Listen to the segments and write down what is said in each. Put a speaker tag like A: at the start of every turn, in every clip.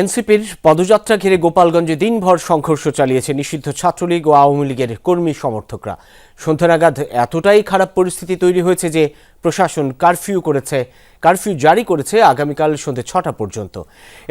A: এনসিপির পদযাত্রা ঘিরে গোপালগঞ্জে দিনভর সংঘর্ষ চালিয়েছে নিষিদ্ধ ছাত্রলীগ ও আওয়ামী লীগের কর্মী সমর্থকরা। সন্ধ্যা নাগাদ এতটাই খারাপ পরিস্থিতি তৈরি হয়েছে যে প্রশাসন কারফিউ জারি করেছে আগামীকাল সন্ধ্যে ৬টা পর্যন্ত।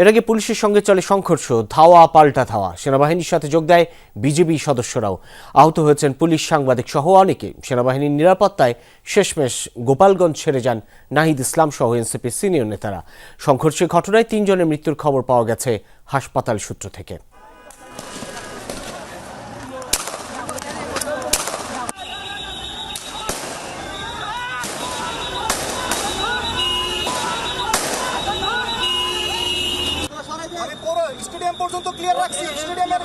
A: এর আগে পুলিশের সঙ্গে চলে সংঘর্ষ, ধাওয়া পাল্টা ধাওয়া। সেনাবাহিনীর সাথে যোগ দেয় বিজেপি সদস্যরাও। আহত হয়েছেন পুলিশ, সাংবাদিক সহ অনেকে। সেনাবাহিনীর নিরাপত্তায় শেষমেশ গোপালগঞ্জ ছেড়ে যান নাহিদ ইসলাম সহ এনসিপির সিনিয়র নেতারা। সংঘর্ষের ঘটনায় ৩ জনের মৃত্যুর খবর পাওয়া গেছে হাসপাতাল সূত্র থেকে।
B: স্টেডিয়াম পর্যন্ত ক্লিয়ার রাখছি। স্টেডিয়ামের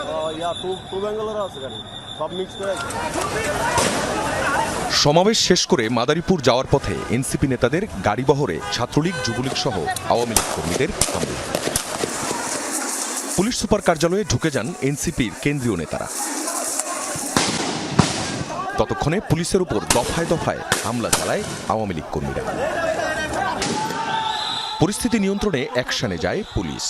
C: সমাবেশ শেষ করে মাদারীপুর যাওয়ার পথে এনসিপি নেতাদের গাড়িবহরে ছাত্রলীগ, যুবলীগ সহ আওয়ামী লীগ কর্মীদের হামলা। পুলিশ সুপার কার্যালয়ে ঢুকে যান এনসিপির কেন্দ্রীয় নেতারা। ততক্ষণে পুলিশের উপর দফায় দফায় হামলা চালায় আওয়ামী লীগ কর্মীরা। পরিস্থিতি নিয়ন্ত্রণে অ্যাকশনে যায় পুলিশ।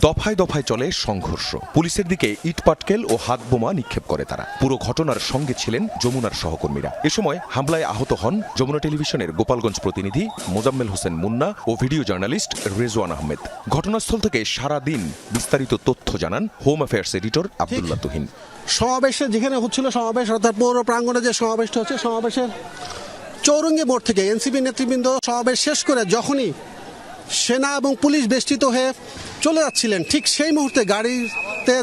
C: দফায় দফায় চলে সংঘর্ষ। পুলিশের দিকে ইটপাটকেল ও হাত বোমা নিক্ষেপ করে তারা। পুরো ঘটনার সঙ্গে ছিলেন যমুনার সহকর্মীরা। এ সময় হামলায় আহত হন যমুনা টেলিভিশনের গোপালগঞ্জ প্রতিনিধি মোজাম্মেল হোসেন মুন্না ও ভিডিও জার্নালিস্ট রেজওয়ান আহমেদ। ঘটনাস্থল থেকে সারা দিন বিস্তারিত তথ্য জানান home affairs editor Abdullah Tuhin.
D: সমাবেশে যেখানে হচ্ছিল সমাবেশ, অর্থাৎ পৌর প্রাঙ্গণে যে সমাবেশটা হচ্ছে, সমাবেশের চৌরঙ্গি মোড় থেকে এনসিপি নেতৃবৃন্দ সমাবেশ শেষ করে যখনই সেনা এবং পুলিশ বেষ্টিত হয়ে চলে যাচ্ছিলেন, ঠিক সেই মুহূর্তে গাড়িতে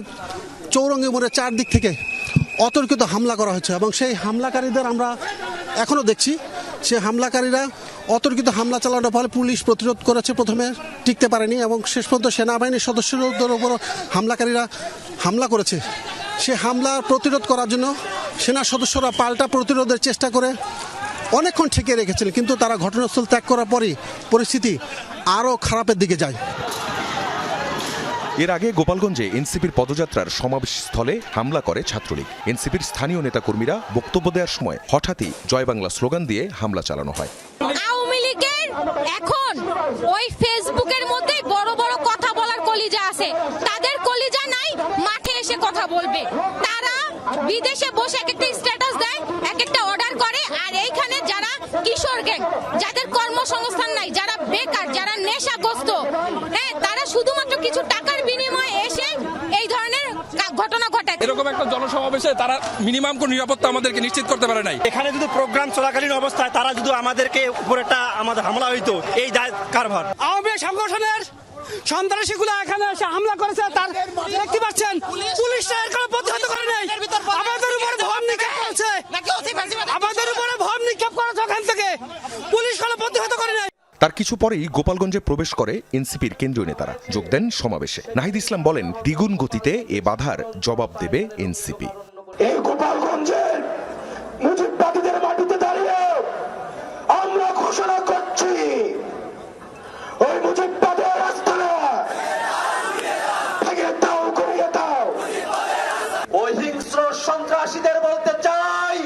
D: চৌরঙ্গি মোড়ের চারদিক থেকে অতর্কিত হামলা করা হয়েছে এবং সেই হামলাকারীদের আমরা এখনও দেখছি। সেই হামলাকারীরা অতর্কিত হামলা চালানোর ফলে পুলিশ প্রতিরোধ করেছে, প্রথমে টিকতে পারেনি এবং শেষ পর্যন্ত সেনাবাহিনীর সদস্যদের উপর হামলাকারীরা হামলা করেছে। সে হামলা প্রতিরোধ করার জন্য সেনা সদস্যরা পাল্টা প্রতিরোধের চেষ্টা করে অনেকক্ষণ ঠেকিয়ে রেখেছিলেন, কিন্তু তারা ঘটনাস্থল ত্যাগ করার পরই পরিস্থিতি আরও খারাপের দিকে যায়।
C: এর আগে গোপালগঞ্জে এনসিপির পদযাত্রার সমাবেশস্থলে হামলা করে ছাত্রলীগ। এনসিপির স্থানীয় নেতাকর্মীরা বক্তব্য দেওয়ার সময় হঠাৎই জয় বাংলা স্লোগান দিয়ে হামলা চালানো হয়।
E: আওয়ামী লীগের এখন ওই ফেসবুকের মধ্যে বড় বড় কথা বলার কলিজা আছে, তাদের কলিজা নাই, মাঠে এসে কথা বলবে। তারা বিদেশে বসে এক একটা স্ট্যাটাস দেয়, এক একটা অর্ডার করে, আর এইখানে যারা কিশোর গ্যাং, যাদের কর্মসংস্থান নাই, যারা বেকার, যারা নেশাগ্রস্ত, তারা শুধুমাত্র কিছু টাকার বিনিময়ে এসে এই ধরনের ঘটনা ঘটায়।
F: এরকম একটা জনসমাবেশে তারা মিনিমাম কোন নিরাপত্তা আমাদেরকে নিশ্চিত করতে পারে নাই।
B: এখানে যদি প্রোগ্রাম চলাকালীন অবস্থায় তারা যদি আমাদেরকে উপর একটা আমাদের হামলা হইতো, এই দায় কারভার।
G: আওয়ামী সংগঠনের সন্ত্রাসীগুলো এখানে এসে হামলা করেছে, তার দেখতে পাচ্ছেন পুলিশরা এর কোনো প্রতিহত করে নাই। আমাদের উপরে ভম নিক্ষেপ করেছে, আমাদের উপরে ভম নিক্ষেপ করেছে, ওখান থেকে পুলিশ কোনো প্রতিহত করে নাই।
C: তার কিছু পরেই গোপালগঞ্জে প্রবেশ করে এনসিপির কেন্দ্রীয় নেতারা, যোগ দেন সমাবেশে। নাহিদ ইসলাম বলেন, দ্বিগুণ গতিতে এ বাধার জবাব দেবে এনসিপি।
H: এই গোপালগঞ্জের মুজিববাদীদের মাটিতে দাঁড়িয়ে আমরা ঘোষণা করছি, ওই মুজিববাদের আস্তানা ভেঙে দাও, করিয়ে দাও। ওই হিংস্র সন্ত্রাসীদের বলতে চাই,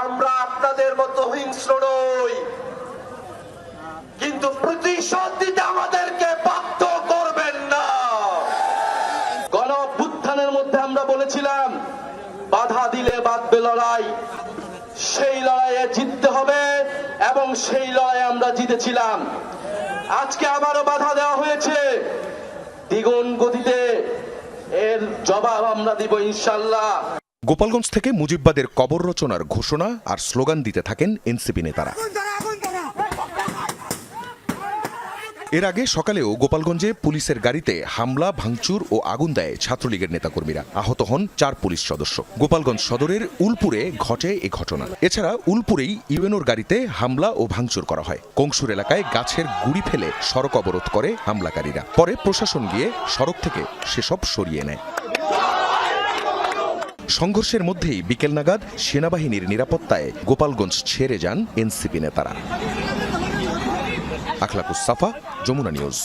H: আমরা আপনাদের মতো হিংস্র নই, কিন্তু প্রতিশোধ দিতে আমাদেরকে বাধ্য করবেন না। গণ অভ্যুত্থানের মধ্যে আমরা বলেছিলাম, বাধা দিলে বাঁধবে লড়াই, সেই লড়াইয়ে জিততে হবে এবং সেই লড়াইয়ে আমরা জিতেছিলাম। আজকে আবারও বাধা দেওয়া হয়েছে, দ্বিগুণ গতিতে এর জবাব আমরা দিব ইনশাল্লাহ।
C: গোপালগঞ্জ থেকে মুজিববাদের কবর রচনার ঘোষণা আর স্লোগান দিতে থাকেন এনসিপি নেতারা। এর আগে সকালেও গোপালগঞ্জে পুলিশের গাড়িতে হামলা, ভাঙচুর ও আগুন দেয় ছাত্রলীগের নেতাকর্মীরা। আহত হন 4 পুলিশ সদস্য। গোপালগঞ্জ সদরের উলপুরে ঘটে এ ঘটনা। এছাড়া উলপুরেই ইউএনওর গাড়িতে হামলা ও ভাঙচুর করা হয়। কংসুর এলাকায় গাছের গুড়ি ফেলে সড়ক অবরোধ করে হামলাকারীরা। পরে প্রশাসন গিয়ে সড়ক থেকে সেসব সরিয়ে নেয়। সংঘর্ষের মধ্যেই বিকেল নাগাদ সেনাবাহিনীর নিরাপত্তায় গোপালগঞ্জ ছেড়ে যান এনসিপি নেতারা। আখলাকুস সাফা, যমুনা নিউজ।